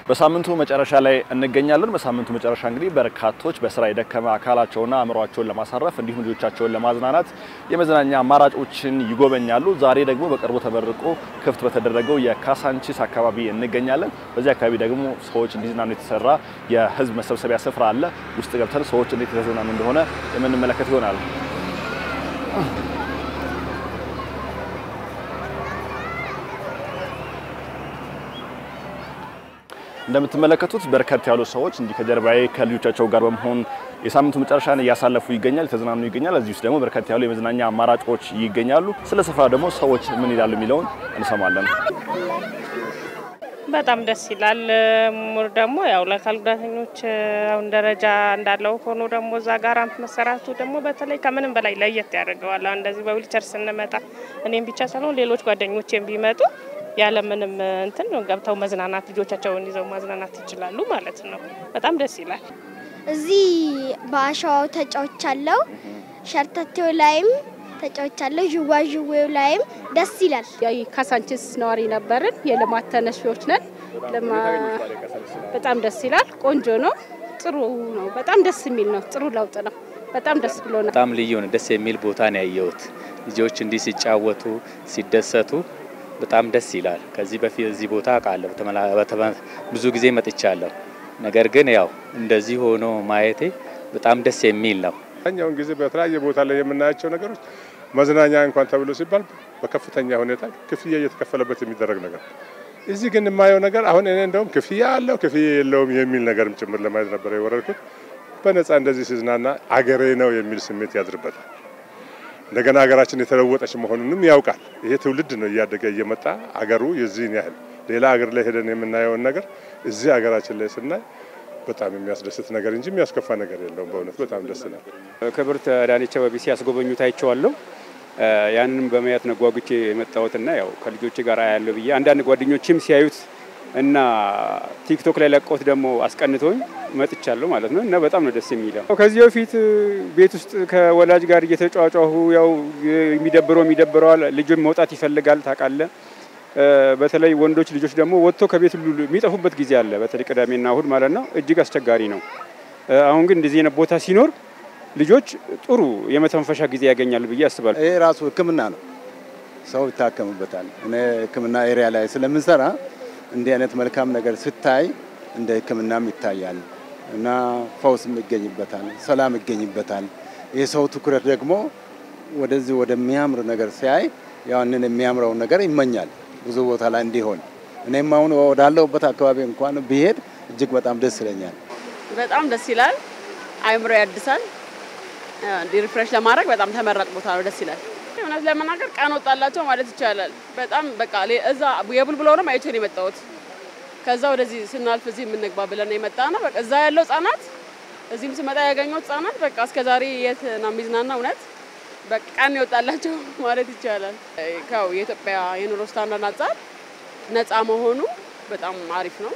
በሳምንቱ መጨረሻ ላይ እንገኛለን። በሳምንቱ መጨረሻ እንግዲህ በርካቶች በስራ የደከመ አካላቸውና አእምሮአቸውን ለማሳረፍ እንዲሁም ልጆቻቸውን ለማዝናናት የመዝናኛ አማራጮችን ይጎበኛሉ። ዛሬ ደግሞ በቅርቡ ተመርቆ ክፍት በተደረገው የካሳንቺስ አካባቢ እንገኛለን። በዚህ አካባቢ ደግሞ ሰዎች እንዲዝናኑ የተሰራ የህዝብ መሰብሰቢያ ስፍራ አለ። ውስጥ ገብተን ሰዎች እንዴት የተዝናኑ እንደሆነ የምንመለከት ይሆናል። እንደምትመለከቱት በርከት ያሉ ሰዎች እንዲህ ከጀርባዬ ከልጆቻቸው ጋር በመሆን የሳምንቱ መጨረሻን እያሳለፉ ይገኛል፣ ተዝናኑ ይገኛል። እዚህ ውስጥ ደግሞ በርከት ያሉ የመዝናኛ አማራጮች ይገኛሉ። ስለ ስፍራ ደግሞ ሰዎች ምን ይላሉ የሚለውን እንሰማለን። በጣም ደስ ይላል። ሙር ደግሞ ያው ለአካል ጉዳተኞች አሁን ደረጃ እንዳለው ሆኖ ደግሞ እዛ ጋር መሰራቱ ደግሞ በተለይ ከምንም በላይ ለየት ያደርገዋል። እንደዚህ በዊልቸር ስንመጣ እኔም ብቻ ሳይሆን ሌሎች ጓደኞቼም ቢመጡ ያለ ምንም እንትን ገብተው መዝናናት ልጆቻቸውን ይዘው ማዝናናት ይችላሉ ማለት ነው። በጣም ደስ ይላል። እዚህ ባሻው ተጫውቻለሁ፣ ሸርተቴው ላይም ተጫውቻለሁ፣ ዥዋዥዌው ላይም ደስ ይላል። ያይ ካሳንቺስ ነዋሪ ነበርን፣ የልማት ተነሺዎች ነን። በጣም ደስ ይላል። ቆንጆ ነው፣ ጥሩ ነው። በጣም ደስ የሚል ነው። ጥሩ ለውጥ ነው። በጣም ደስ ብሎናል። በጣም ልዩ ነው። ደስ የሚል ቦታ ነው ያየሁት። ልጆች እንዲህ ሲጫወቱ ሲደሰቱ በጣም ደስ ይላል። ከዚህ በፊት እዚህ ቦታ አቃለሁ ብዙ ጊዜ መጥቻለሁ። ነገር ግን ያው እንደዚህ ሆኖ ማየቴ በጣም ደስ የሚል ነው። አኛውን ጊዜ በተለያየ ቦታ ላይ የምናያቸው ነገሮች መዝናኛ እንኳን ተብሎ ሲባል በከፍተኛ ሁኔታ ክፍያ እየተከፈለበት የሚደረግ ነገር፣ እዚህ ግን የማየው ነገር አሁን እኔ እንደውም ክፍያ አለው ክፍያ የለውም የሚል ነገርም ጭምር ለማየት ነበር የወረድኩት። በነፃ እንደዚህ ሲዝናና አገሬ ነው የሚል ስሜት ያድርበታል። እንደገና ሀገራችን የተለወጠች መሆኑንም ያውቃል። ይሄ ትውልድ ነው እያደገ እየመጣ አገሩ የዚህን ያህል ሌላ አገር ላይ ሄደን የምናየውን ነገር እዚህ ሀገራችን ላይ ስናይ በጣም የሚያስደስት ነገር እንጂ የሚያስከፋ ነገር የለውም። በእውነት በጣም ደስ ይላል። ክብርት አዳነች አቤቤ ሲያስጎበኙት አይቼዋለሁ። ያንንም በማየት ነው ጓጉቼ የመጣሁትና ያው ከልጆቼ ጋር አያለሁ ብዬ አንዳንድ ጓደኞችም ሲያዩት እና ቲክቶክ ላይ ለቆት ደግሞ አስቀንቶኝ መጥቻለሁ ማለት ነው። እና በጣም ነው ደስ የሚለው። ከዚህ በፊት ቤት ውስጥ ከወላጅ ጋር እየተጫጫሁ ያው የሚደብረዋል፣ ልጅም መውጣት ይፈልጋል ታውቃለህ። በተለይ ወንዶች ልጆች ደግሞ ወጥቶ ከቤት ሁሉ የሚጠፉበት ጊዜ አለ፣ በተለይ ቅዳሜና እሁድ ማለት ነው። እጅግ አስቸጋሪ ነው። አሁን ግን እንደዚህ አይነት ቦታ ሲኖር ልጆች ጥሩ የመተንፈሻ ጊዜ ያገኛሉ ብዬ አስባለሁ። ይሄ ራሱ ሕክምና ነው፣ ሰው ይታከምበታል። እኔ ሕክምና ኤሪያ ላይ ስለምንሰራ እንዲህ አይነት መልካም ነገር ስታይ እንደ ሕክምናም ይታያል እና ፈውስም ይገኝበታል፣ ሰላም ይገኝበታል። የሰው ትኩረት ደግሞ ወደዚህ ወደሚያምር ነገር ሲያይ ያንን የሚያምረውን ነገር ይመኛል ብዙ ቦታ ላይ እንዲሆን። እኔም አሁን ወዳለሁበት አካባቢ እንኳን ብሄድ እጅግ በጣም ደስ ይለኛል። በጣም ደስ ይላል። አይምሮ ያድሳል። ሪፍሬሽ ለማድረግ በጣም ተመራጭ ቦታ ነው። ደስ ይላል። እውነት ለመናገር ቀን ወጣላቸው ማለት ይቻላል። በጣም በቃ እዛ የቡልቡሎንም አይቼ ነው የመጣሁት። ከዛ ወደዚህ ስናልፍ እዚህ የምንግባ ብለን የመጣነው በቃ እዛ ያለው ህጻናት እዚህም ስመጣ ያገኘው ህጻናት በቃ እስከዛሬ የት ነው የሚዝናና? እውነት በቃ ቀን ይወጣላቸው ማለት ይቻላል። የኢትዮጵያ የኑሮ ስታንዳርድ አንፃር ነፃ መሆኑ በጣም አሪፍ ነው።